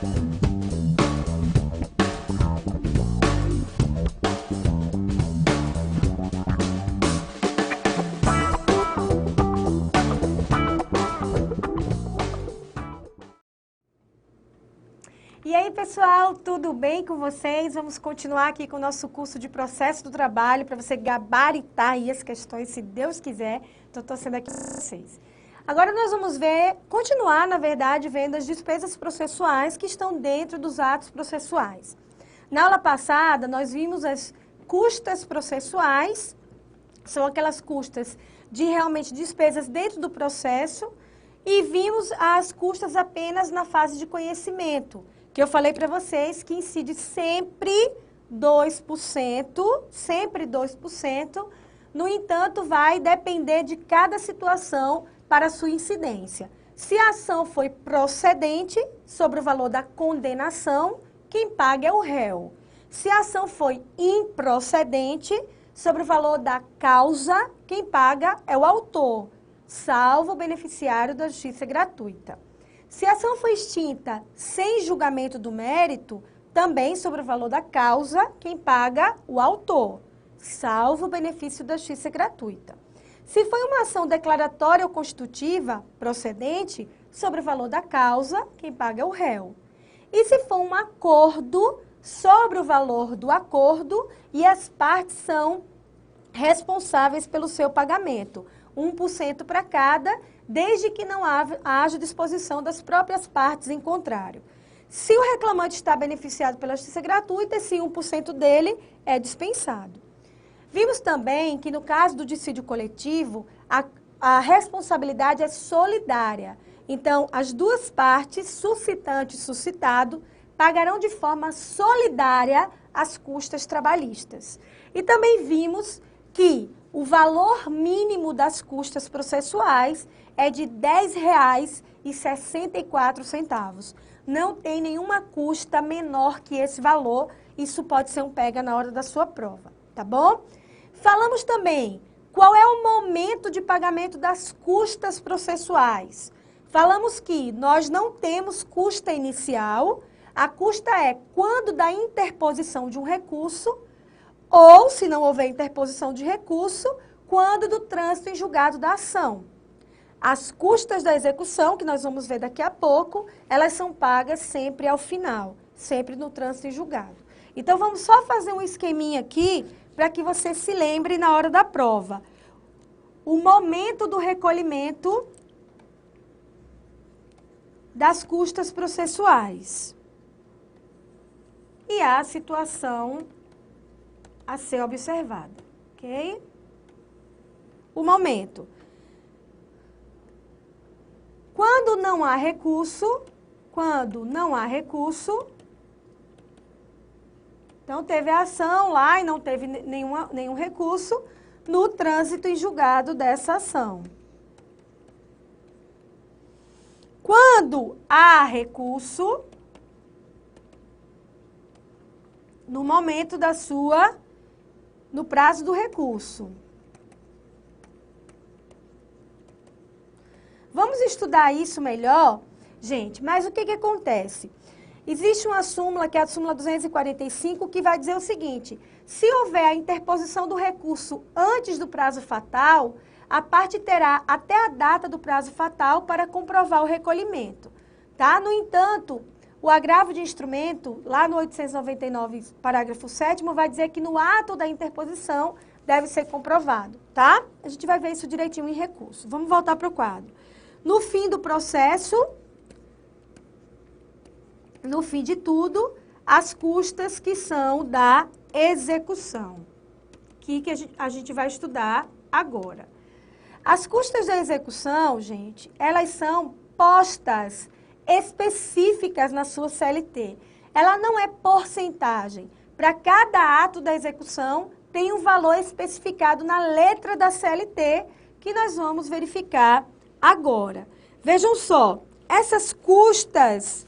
E aí, pessoal, tudo bem com vocês? Vamos continuar aqui com o nosso curso de processo do trabalho para você gabaritar aí as questões, se Deus quiser. Estou torcendo aqui para vocês. Agora nós vamos continuar, na verdade, vendo as despesas processuais que estão dentro dos atos processuais. Na aula passada, nós vimos as custas processuais, são aquelas custas de realmente despesas dentro do processo, e vimos as custas apenas na fase de conhecimento, que eu falei para vocês que incide sempre 2%, no entanto, vai depender de cada situação para a sua incidência. Se a ação foi procedente sobre o valor da condenação, quem paga é o réu. Se a ação foi improcedente sobre o valor da causa, quem paga é o autor, salvo o beneficiário da justiça gratuita. Se a ação foi extinta sem julgamento do mérito, também sobre o valor da causa, quem paga o autor, salvo o benefício da justiça gratuita. Se foi uma ação declaratória ou constitutiva procedente, sobre o valor da causa, quem paga é o réu. E se for um acordo, sobre o valor do acordo, e as partes são responsáveis pelo seu pagamento, 1% para cada, desde que não haja disposição das próprias partes em contrário. Se o reclamante está beneficiado pela justiça gratuita, esse 1% dele é dispensado. Vimos também que no caso do dissídio coletivo, a responsabilidade é solidária. Então, as duas partes, suscitante e suscitado, pagarão de forma solidária as custas trabalhistas. E também vimos que o valor mínimo das custas processuais é de R$ 10,64. Não tem nenhuma custa menor que esse valor. Isso pode ser um pega na hora da sua prova, tá bom? Falamos também qual é o momento de pagamento das custas processuais. Falamos que nós não temos custa inicial. A custa é quando da interposição de um recurso, ou, se não houver interposição de recurso, quando do trânsito em julgado da ação. As custas da execução, que nós vamos ver daqui a pouco, elas são pagas sempre ao final, sempre no trânsito em julgado. Então, vamos só fazer um esqueminha aqui, para que você se lembre na hora da prova. O momento do recolhimento das custas processuais. E a situação a ser observada, ok? O momento. Quando não há recurso, então teve a ação lá e não teve nenhum recurso no trânsito em julgado dessa ação. Quando há recurso, no momento no prazo do recurso. Vamos estudar isso melhor, gente, mas o que acontece? Existe uma súmula, que é a súmula 245, que vai dizer o seguinte: se houver a interposição do recurso antes do prazo fatal, a parte terá até a data do prazo fatal para comprovar o recolhimento, tá? No entanto, o agravo de instrumento, lá no 899, parágrafo 7º, vai dizer que no ato da interposição deve ser comprovado, tá? A gente vai ver isso direitinho em recurso. Vamos voltar para o quadro. No fim do processo, no fim de tudo, as custas que são da execução, que a gente vai estudar agora. As custas da execução, gente, elas são postas específicas na sua CLT. Ela não é porcentagem. Para cada ato da execução, tem um valor especificado na letra da CLT, que nós vamos verificar agora. Vejam só, essas custas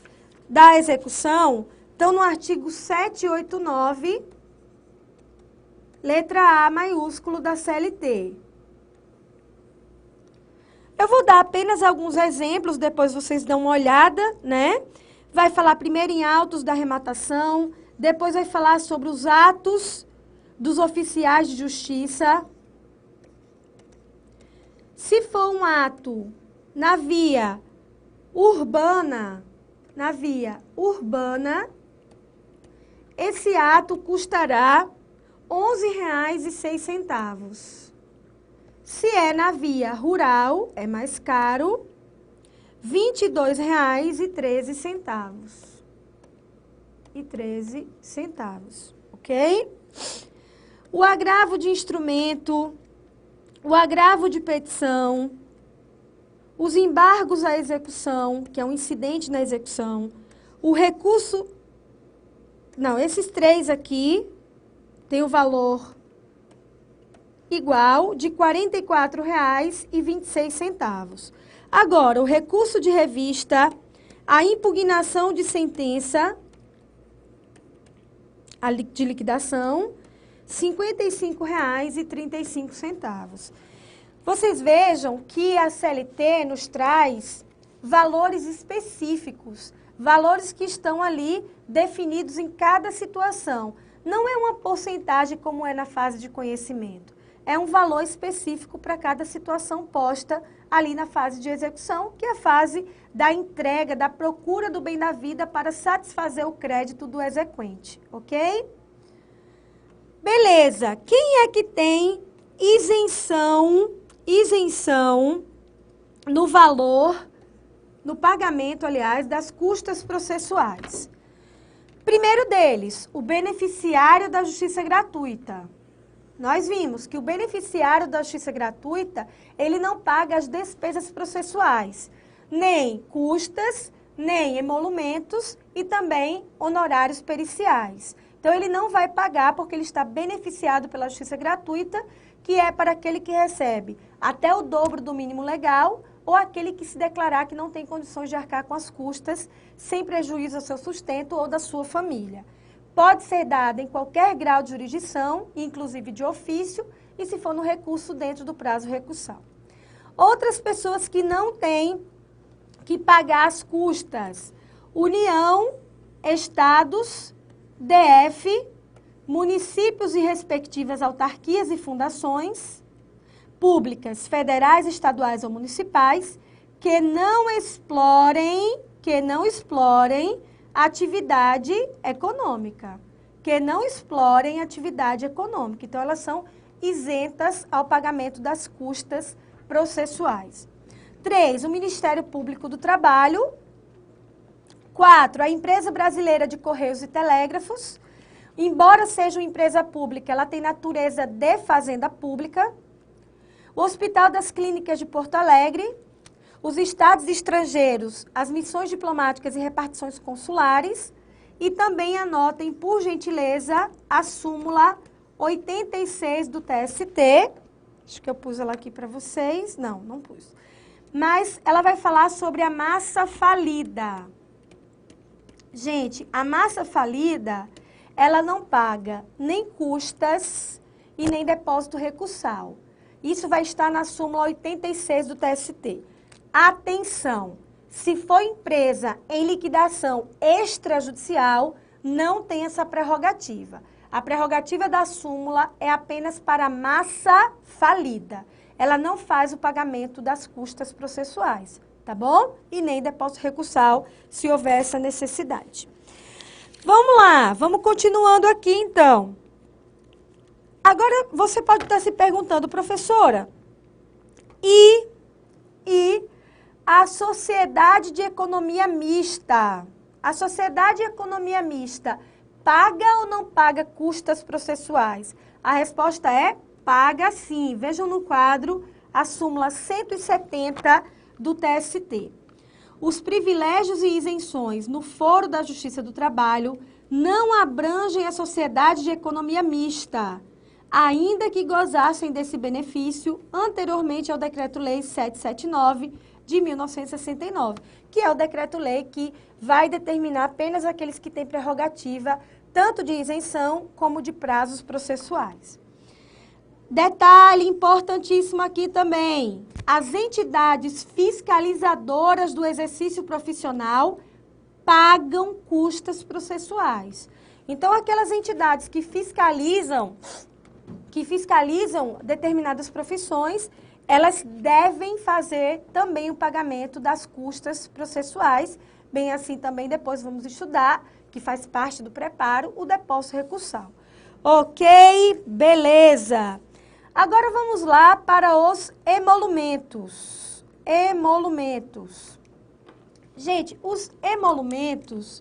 da execução estão no artigo 789, letra A maiúsculo da CLT. Eu vou dar apenas alguns exemplos, depois vocês dão uma olhada, né? vai falar primeiro em autos da arrematação, depois vai falar sobre os atos dos oficiais de justiça. Se for um ato na via urbana, esse ato custará R$ 11,06. Se é na via rural, é mais caro, R$ 22,13. Ok? O agravo de instrumento, o agravo de petição, os embargos à execução, que é um incidente na execução, o recurso... Não, esses três aqui tem o valor igual de R$ 44,26. Agora, o recurso de revista, a impugnação de sentença de liquidação, R$ 55,35. Vocês vejam que a CLT nos traz valores específicos, valores que estão ali definidos em cada situação. Não é uma porcentagem como é na fase de conhecimento. É um valor específico para cada situação posta ali na fase de execução, que é a fase da entrega, da procura do bem da vida para satisfazer o crédito do exequente, ok? Beleza. Quem é que tem isenção no valor, no pagamento, aliás, das custas processuais? Primeiro deles, o beneficiário da justiça gratuita. Nós vimos que o beneficiário da justiça gratuita, ele não paga as despesas processuais, nem custas, nem emolumentos e também honorários periciais. Então, ele não vai pagar porque ele está beneficiado pela justiça gratuita, que é para aquele que recebe até o dobro do mínimo legal ou aquele que se declarar que não tem condições de arcar com as custas, sem prejuízo ao seu sustento ou da sua família. Pode ser dada em qualquer grau de jurisdição, inclusive de ofício, e se for no recurso dentro do prazo recursal. Outras pessoas que não têm que pagar as custas: União, Estados, DF, municípios e respectivas autarquias e fundações públicas, federais, estaduais ou municipais, que não explorem atividade econômica. Então, elas são isentas ao pagamento das custas processuais. 3, o Ministério Público do Trabalho. 4, a Empresa Brasileira de Correios e Telégrafos. Embora seja uma empresa pública, ela tem natureza de fazenda pública. O Hospital das Clínicas de Porto Alegre. Os estados estrangeiros, as missões diplomáticas e repartições consulares, e também anotem, por gentileza, a súmula 86 do TST. Acho que eu pus ela aqui para vocês. Não pus. Mas ela vai falar sobre a massa falida. Gente, a massa falida, ela não paga nem custas e nem depósito recursal. Isso vai estar na súmula 86 do TST. Atenção, se for empresa em liquidação extrajudicial, não tem essa prerrogativa. A prerrogativa da súmula é apenas para a massa falida. Ela não faz o pagamento das custas processuais, tá bom? E nem depósito recursal, se houver essa necessidade. Vamos lá, vamos continuando aqui então. Agora, você pode estar se perguntando, professora, e a sociedade de economia mista? A sociedade de economia mista paga ou não paga custas processuais? A resposta é paga sim. Vejam no quadro a súmula 170 do TST. Os privilégios e isenções no foro da Justiça do Trabalho não abrangem a sociedade de economia mista, ainda que gozassem desse benefício anteriormente ao Decreto-Lei 779 de 1969, que é o decreto-lei que vai determinar apenas aqueles que têm prerrogativa tanto de isenção como de prazos processuais. Detalhe importantíssimo aqui também: as entidades fiscalizadoras do exercício profissional pagam custas processuais. Então, aquelas entidades que fiscalizam determinadas profissões, elas devem fazer também o pagamento das custas processuais, bem assim também depois vamos estudar, que faz parte do preparo, o depósito recursal. Ok, beleza. Agora vamos lá para os emolumentos. Emolumentos. Gente, os emolumentos,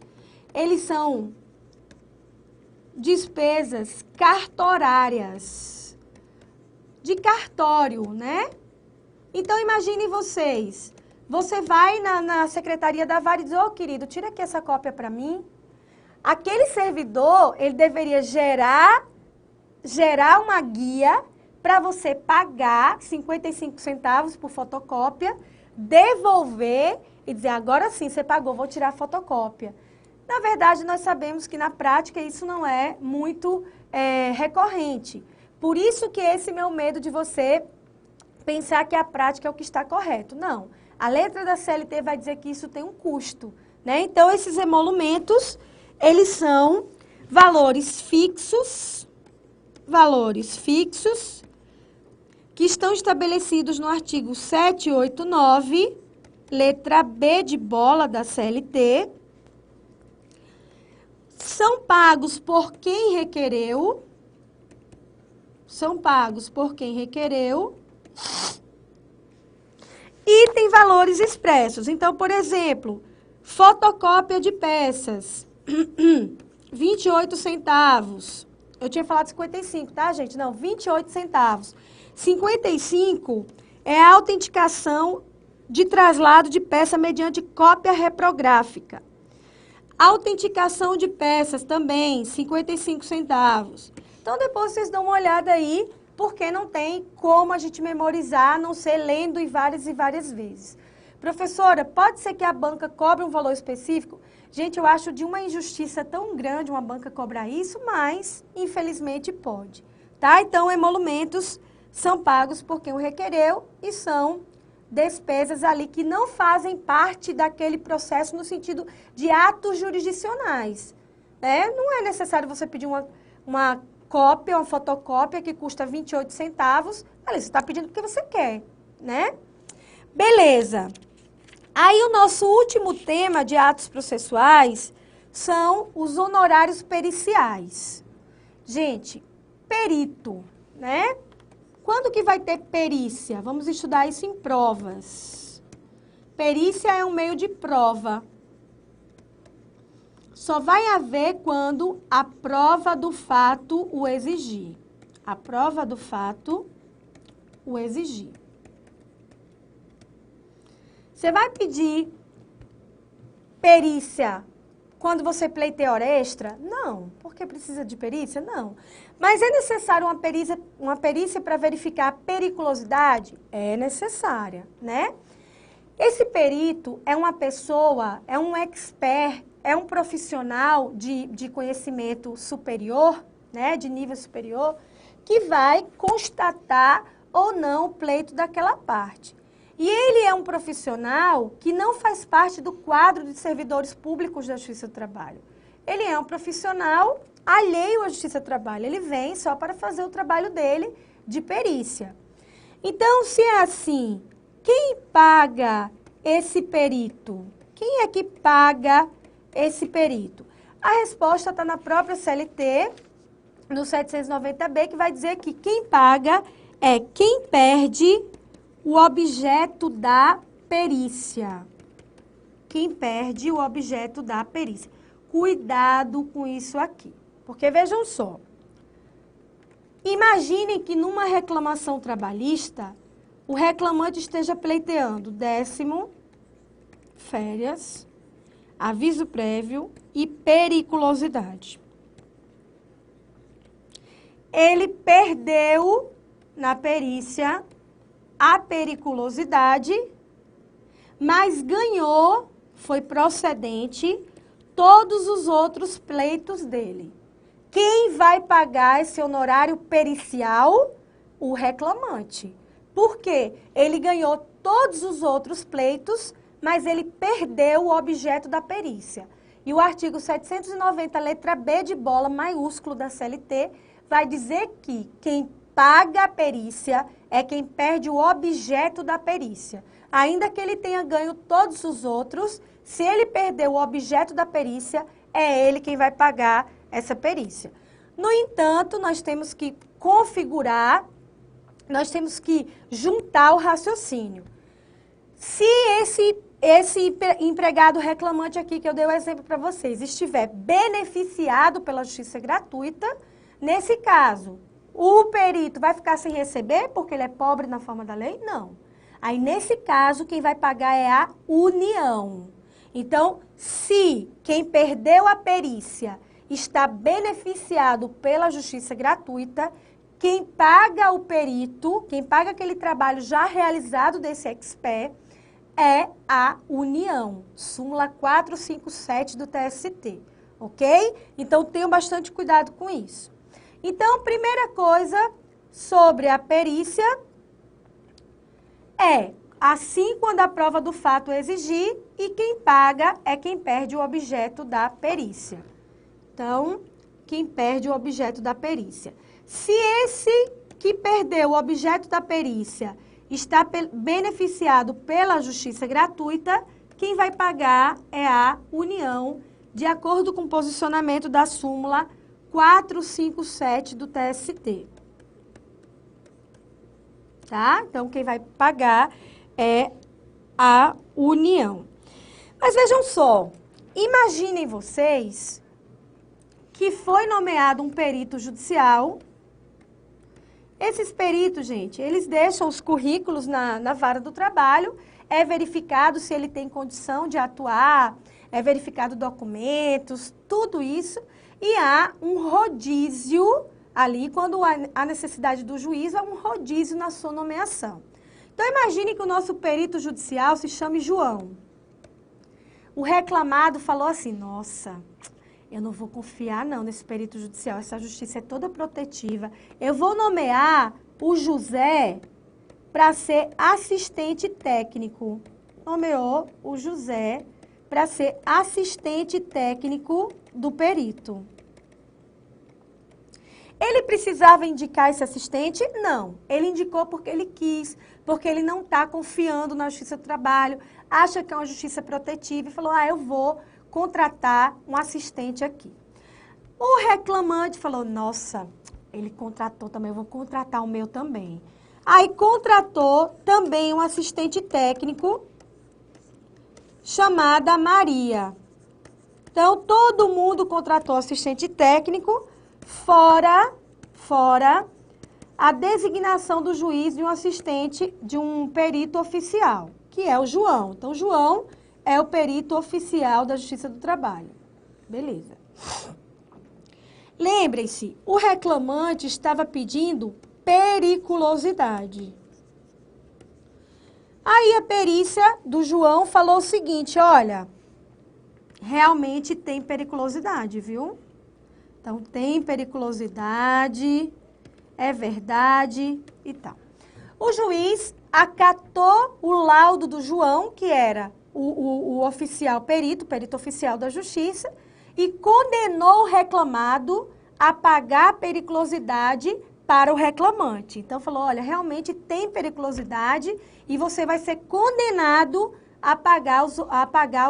eles são despesas cartorárias, de cartório, né? Então, imaginem vocês, você vai na secretaria da vara e diz, ô querido, tira aqui essa cópia para mim. Aquele servidor, ele deveria gerar uma guia para você pagar 55 centavos por fotocópia, devolver e dizer, agora sim, você pagou, vou tirar a fotocópia. Na verdade, nós sabemos que na prática isso não é muito recorrente. Por isso que esse meu medo de você pensar que a prática é o que está correto. Não, a letra da CLT vai dizer que isso tem um custo, né? Então, esses emolumentos, eles são valores fixos, que estão estabelecidos no artigo 789, letra B de bola da CLT, são pagos por quem requereu, e tem valores expressos. Então, por exemplo, fotocópia de peças, 28 centavos. Eu tinha falado 55, tá, gente? Não, 28 centavos. 55 é a autenticação de traslado de peça mediante cópia reprográfica. Autenticação de peças também, 55 centavos. Então, depois vocês dão uma olhada aí, porque não tem como a gente memorizar, a não ser lendo e várias vezes. Professora, pode ser que a banca cobre um valor específico? Gente, eu acho de uma injustiça tão grande uma banca cobrar isso, mas, infelizmente, pode. Tá? Então, emolumentos são pagos por quem o requereu e são despesas ali que não fazem parte daquele processo no sentido de atos jurisdicionais. Né? Não é necessário você pedir uma cópia, uma fotocópia que custa 28 centavos. Ali, você está pedindo porque você quer, né? Beleza. Aí o nosso último tema de atos processuais são os honorários periciais. Gente, perito, né? Quando que vai ter perícia? Vamos estudar isso em provas. Perícia é um meio de prova. Só vai haver quando a prova do fato o exigir. A prova do fato o exigir. Você vai pedir perícia quando você pleiteia hora extra? Não. Porque precisa de perícia? Não. Mas é necessário uma perícia para verificar a periculosidade? É necessária, né? Esse perito é uma pessoa, é um expert, é um profissional de conhecimento superior, né, de nível superior, que vai constatar ou não o pleito daquela parte. E ele é um profissional que não faz parte do quadro de servidores públicos da Justiça do Trabalho. Ele é um profissional alheio à Justiça do Trabalho. Ele vem só para fazer o trabalho dele de perícia. Então, se é assim, quem paga esse perito? Quem é que paga esse perito? A resposta está na própria CLT, no 790B, que vai dizer que quem paga é quem perde o objeto da perícia. Quem perde o objeto da perícia. Cuidado com isso aqui. Porque vejam só. Imaginem que numa reclamação trabalhista, o reclamante esteja pleiteando 10º, férias, aviso prévio e periculosidade. Ele perdeu na perícia a periculosidade, mas ganhou, foi procedente, todos os outros pleitos dele. Quem vai pagar esse honorário pericial? O reclamante. Por quê? Ele ganhou todos os outros pleitos, mas ele perdeu o objeto da perícia. E o artigo 790, letra B de bola, maiúsculo da CLT, vai dizer que quem paga a perícia é quem perde o objeto da perícia. Ainda que ele tenha ganho todos os outros, se ele perdeu o objeto da perícia, é ele quem vai pagar essa perícia. No entanto, nós temos que configurar, nós temos que juntar o raciocínio. Se esse empregado reclamante aqui, que eu dei o exemplo para vocês, estiver beneficiado pela justiça gratuita, nesse caso, o perito vai ficar sem receber porque ele é pobre na forma da lei? Não. Aí, nesse caso, quem vai pagar é a União. Então, se quem perdeu a perícia está beneficiado pela justiça gratuita, quem paga o perito, quem paga aquele trabalho já realizado desse expert, é a União, súmula 457 do TST, ok? Então, tenham bastante cuidado com isso. Então, primeira coisa sobre a perícia é, assim quando a prova do fato exigir, e quem paga é quem perde o objeto da perícia. Então, quem perde o objeto da perícia. Se esse que perdeu o objeto da perícia está beneficiado pela justiça gratuita, quem vai pagar é a União, de acordo com o posicionamento da súmula 457 do TST. Tá? Então, quem vai pagar é a União. Mas vejam só, imaginem vocês que foi nomeado um perito judicial. Esses peritos, gente, eles deixam os currículos na vara do trabalho, é verificado se ele tem condição de atuar, é verificado documentos, tudo isso, e há um rodízio ali, quando há necessidade do juiz, há um rodízio na sua nomeação. Então, imagine que o nosso perito judicial se chame João. O reclamado falou assim, nossa, eu não vou confiar não nesse perito judicial, essa justiça é toda protetiva. Eu vou nomear o José para ser assistente técnico. Nomeou o José para ser assistente técnico do perito. Ele precisava indicar esse assistente? Não. Ele indicou porque ele quis, porque ele não está confiando na Justiça do Trabalho, acha que é uma justiça protetiva e falou, eu vou contratar um assistente aqui. O reclamante falou, nossa, ele contratou também, eu vou contratar o meu também. Aí contratou também um assistente técnico chamada Maria. Então, todo mundo contratou assistente técnico, fora a designação do juiz de um assistente, de um perito oficial, que é o João. Então, João é o perito oficial da Justiça do Trabalho. Beleza. Lembrem-se, o reclamante estava pedindo periculosidade. Aí a perícia do João falou o seguinte, olha, realmente tem periculosidade, viu? Então, tem periculosidade, é verdade e tal. O juiz acatou o laudo do João, que era o oficial perito oficial da Justiça, e condenou o reclamado a pagar a periculosidade para o reclamante. Então, falou, olha, realmente tem periculosidade e você vai ser condenado a pagar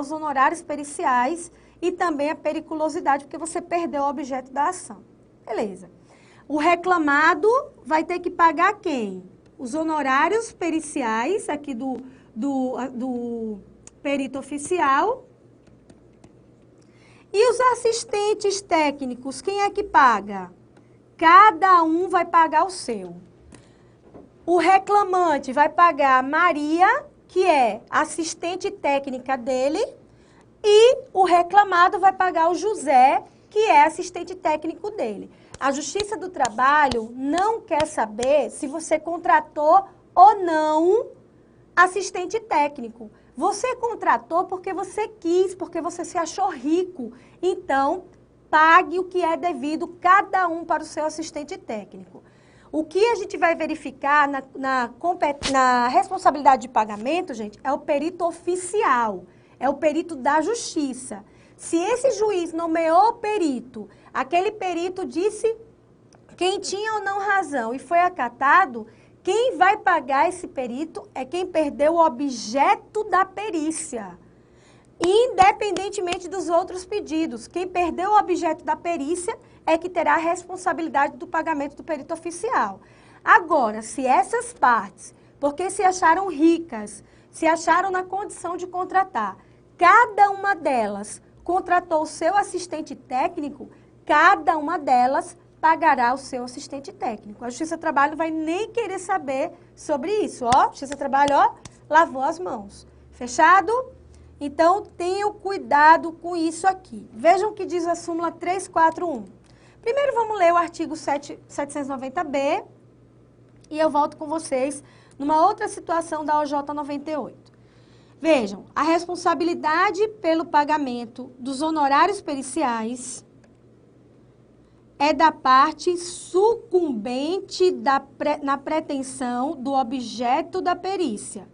os honorários periciais e também a periculosidade, porque você perdeu o objeto da ação. Beleza. O reclamado vai ter que pagar quem? Os honorários periciais aqui do perito oficial. E os assistentes técnicos, quem é que paga? Cada um vai pagar o seu. O reclamante vai pagar a Maria, que é assistente técnica dele, e o reclamado vai pagar o José, que é assistente técnico dele. A Justiça do Trabalho não quer saber se você contratou ou não assistente técnico. Você contratou porque você quis, porque você se achou rico. Então, pague o que é devido, cada um para o seu assistente técnico. O que a gente vai verificar na responsabilidade de pagamento, gente, é o perito oficial, é o perito da justiça. Se esse juiz nomeou o perito, aquele perito disse quem tinha ou não razão e foi acatado, quem vai pagar esse perito é quem perdeu o objeto da perícia. Independentemente dos outros pedidos, quem perdeu o objeto da perícia é que terá a responsabilidade do pagamento do perito oficial. Agora, se essas partes, porque se acharam ricas, se acharam na condição de contratar, cada uma delas contratou o seu assistente técnico, cada uma delas pagará o seu assistente técnico. A Justiça do Trabalho não vai nem querer saber sobre isso, ó. A Justiça do Trabalho, ó, lavou as mãos. Fechado? Então, tenham cuidado com isso aqui. Vejam o que diz a súmula 341. Primeiro, vamos ler o artigo 790B e eu volto com vocês numa outra situação da OJ 98. Vejam, a responsabilidade pelo pagamento dos honorários periciais é da parte sucumbente na pretensão do objeto da perícia,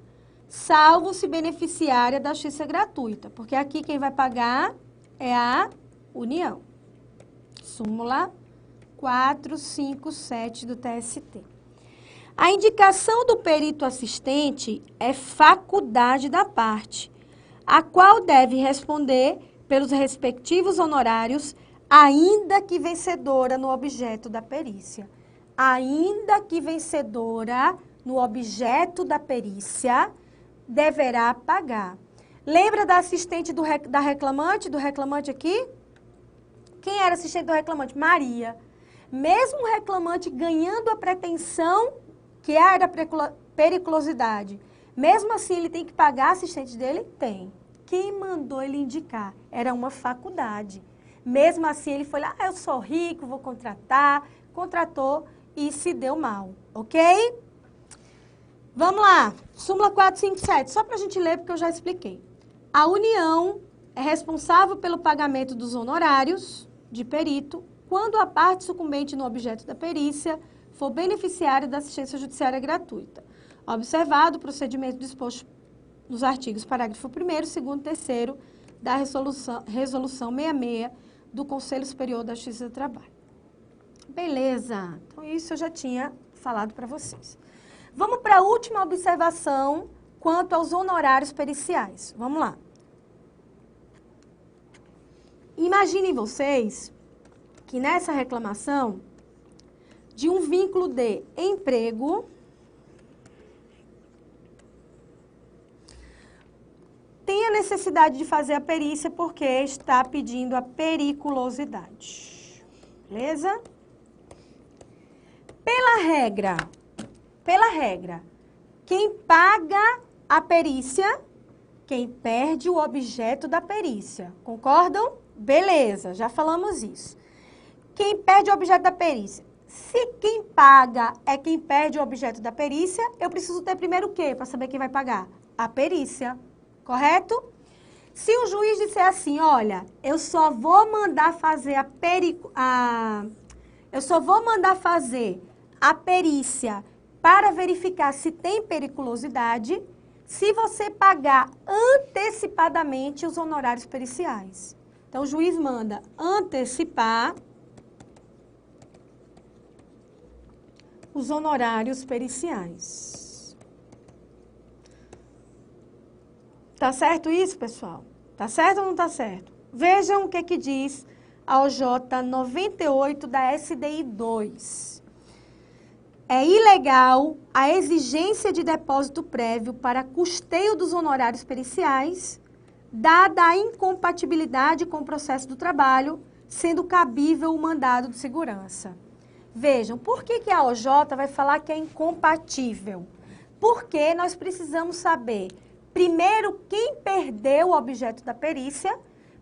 salvo se beneficiária da justiça gratuita, porque aqui quem vai pagar é a União. Súmula 457 do TST. A indicação do perito assistente é faculdade da parte, a qual deve responder pelos respectivos honorários, ainda que vencedora no objeto da perícia. Ainda que vencedora no objeto da perícia, deverá pagar. Lembra da assistente da reclamante, do reclamante aqui? Quem era assistente do reclamante? Maria. Mesmo o reclamante ganhando a pretensão, que era periculosidade, mesmo assim ele tem que pagar a assistente dele? Tem. Quem mandou ele indicar? Era uma faculdade. Mesmo assim ele foi lá, eu sou rico, vou contratar, contratou e se deu mal, ok? Vamos lá, súmula 457, só para a gente ler porque eu já expliquei. A União é responsável pelo pagamento dos honorários de perito quando a parte sucumbente no objeto da perícia for beneficiária da assistência judiciária gratuita. Observado o procedimento disposto nos artigos parágrafo 1º, 2º e 3º da resolução 66 do Conselho Superior da Justiça do Trabalho. Beleza, então isso eu já tinha falado para vocês. Vamos para a última observação quanto aos honorários periciais. Vamos lá. Imaginem vocês que nessa reclamação de um vínculo de emprego, tem a necessidade de fazer a perícia porque está pedindo a periculosidade. Beleza? Pela regra, quem paga a perícia, quem perde o objeto da perícia. Concordam? Beleza, já falamos isso. Quem perde o objeto da perícia? Se quem paga é quem perde o objeto da perícia, eu preciso ter primeiro o quê para saber quem vai pagar? A perícia, correto? Se o juiz disser assim, olha, eu só vou mandar fazer a perícia para verificar se tem periculosidade, se você pagar antecipadamente os honorários periciais. Então, o juiz manda antecipar os honorários periciais. Tá certo isso, pessoal? Tá certo ou não tá certo? Vejam o que diz a OJ 98 da SDI 2. É ilegal a exigência de depósito prévio para custeio dos honorários periciais, dada a incompatibilidade com o processo do trabalho, sendo cabível o mandado de segurança. Vejam, por que a OJ vai falar que é incompatível? Porque nós precisamos saber, primeiro, quem perdeu o objeto da perícia,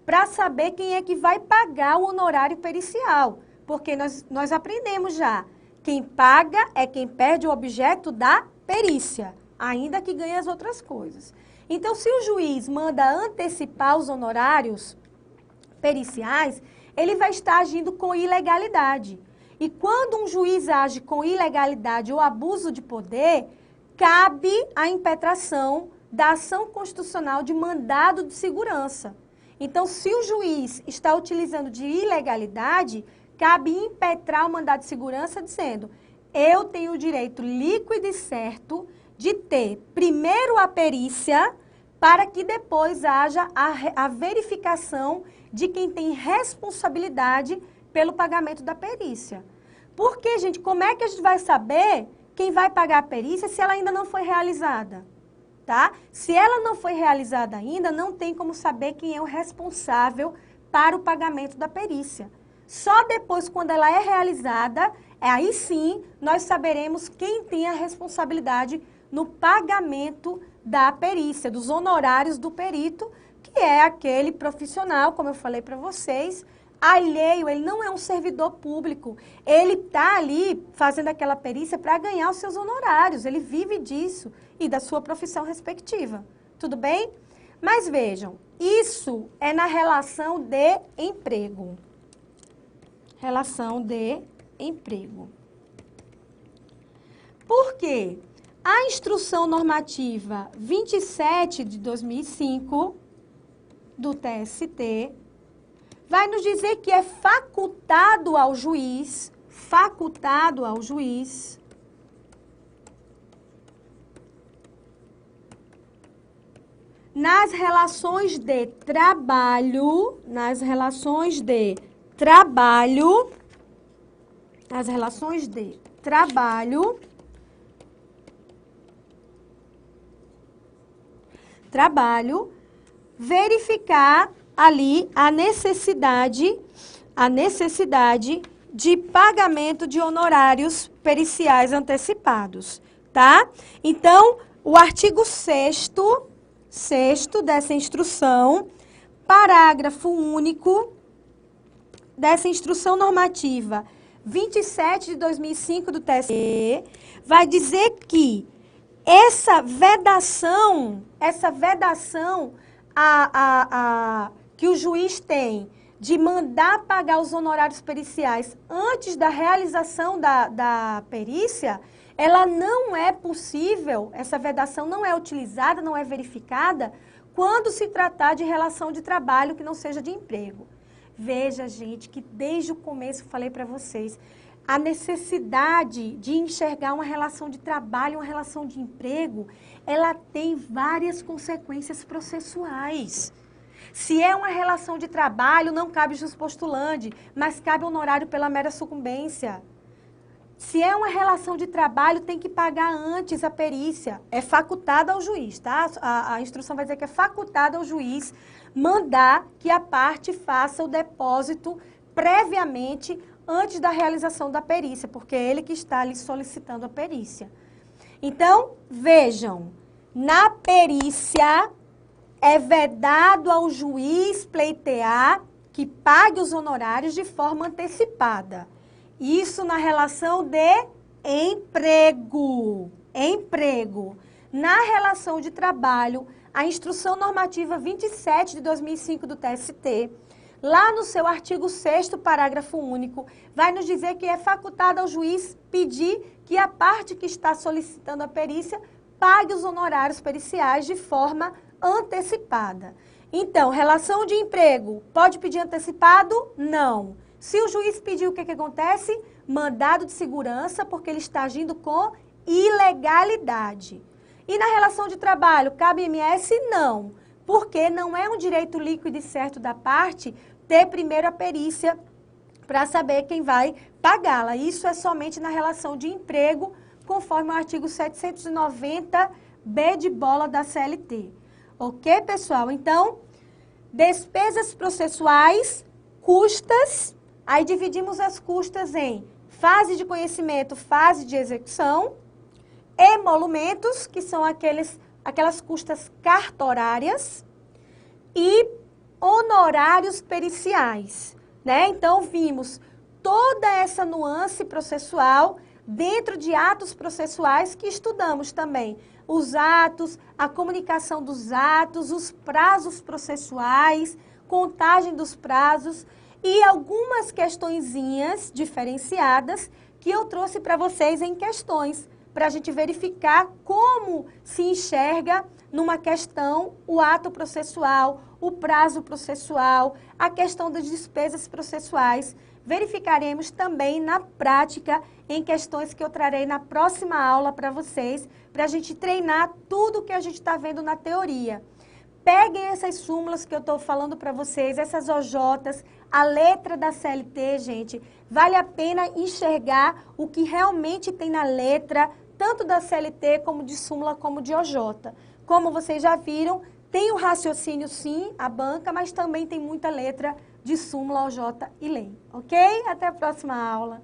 para saber quem é que vai pagar o honorário pericial. Porque nós aprendemos já, quem paga é quem perde o objeto da perícia, ainda que ganhe as outras coisas. Então, se o juiz manda antecipar os honorários periciais, ele vai estar agindo com ilegalidade. E quando um juiz age com ilegalidade ou abuso de poder, cabe a impetração da ação constitucional de mandado de segurança. Então, se o juiz está utilizando de ilegalidade, cabe impetrar o mandado de segurança dizendo: eu tenho o direito líquido e certo de ter primeiro a perícia para que depois haja a verificação de quem tem responsabilidade pelo pagamento da perícia. Porque, gente, como é que a gente vai saber quem vai pagar a perícia se ela ainda não foi realizada? Tá? Se ela não foi realizada ainda, não tem como saber quem é o responsável para o pagamento da perícia. Só depois, quando ela é realizada, aí sim nós saberemos quem tem a responsabilidade no pagamento da perícia, dos honorários do perito, que é aquele profissional, como eu falei para vocês, alheio, ele não é um servidor público, ele está ali fazendo aquela perícia para ganhar os seus honorários, ele vive disso e da sua profissão respectiva, tudo bem? Mas vejam, isso é na relação de emprego. Relação de emprego. Por quê? A Instrução Normativa 27 de 2005 do TST vai nos dizer que é facultado ao juiz, nas relações de trabalho, verificar ali a necessidade de pagamento de honorários periciais antecipados, tá? Então, o artigo 6º dessa instrução, parágrafo único dessa instrução normativa 27 de 2005 do TST, vai dizer que essa vedação que o juiz tem de mandar pagar os honorários periciais antes da realização da perícia, ela não é possível, essa vedação não é utilizada, não é verificada, quando se tratar de relação de trabalho que não seja de emprego. Veja, gente, que desde o começo eu falei para vocês, a necessidade de enxergar uma relação de trabalho, uma relação de emprego, ela tem várias consequências processuais. Se é uma relação de trabalho, não cabe jus postulandi, mas cabe honorário pela mera sucumbência. Se é uma relação de trabalho, tem que pagar antes a perícia. É facultada ao juiz, tá? A instrução vai dizer que é facultada ao juiz mandar que a parte faça o depósito previamente antes da realização da perícia, porque é ele que está ali solicitando a perícia. Então, vejam, na perícia é vedado ao juiz pleitear que pague os honorários de forma antecipada. Isso na relação de emprego. Na relação de trabalho, a Instrução Normativa 27 de 2005 do TST, lá no seu artigo 6º, parágrafo único, vai nos dizer que é facultado ao juiz pedir que a parte que está solicitando a perícia pague os honorários periciais de forma antecipada. Então, relação de emprego, pode pedir antecipado? Não. Se o juiz pedir, o que acontece? Mandado de segurança, porque ele está agindo com ilegalidade. E na relação de trabalho, cabe IMS? Não, porque não é um direito líquido e certo da parte ter primeiro a perícia para saber quem vai pagá-la. Isso é somente na relação de emprego, conforme o artigo 790B de bola da CLT. Ok, pessoal? Então, despesas processuais, custas, aí dividimos as custas em fase de conhecimento, fase de execução, emolumentos, que são aquelas custas cartorárias, e honorários periciais, né? Então, vimos toda essa nuance processual dentro de atos processuais que estudamos também. Os atos, a comunicação dos atos, os prazos processuais, contagem dos prazos e algumas questõezinhas diferenciadas que eu trouxe para vocês em questões, para a gente verificar como se enxerga numa questão o ato processual, o prazo processual, a questão das despesas processuais. Verificaremos também na prática em questões que eu trarei na próxima aula para vocês, para a gente treinar tudo que a gente está vendo na teoria. Peguem essas súmulas que eu estou falando para vocês, essas OJs, a letra da CLT, gente. Vale a pena enxergar o que realmente tem na letra, tanto da CLT como de súmula como de OJ. Como vocês já viram, tem o raciocínio sim, a banca, mas também tem muita letra de súmula, OJ e lei. Ok? Até a próxima aula.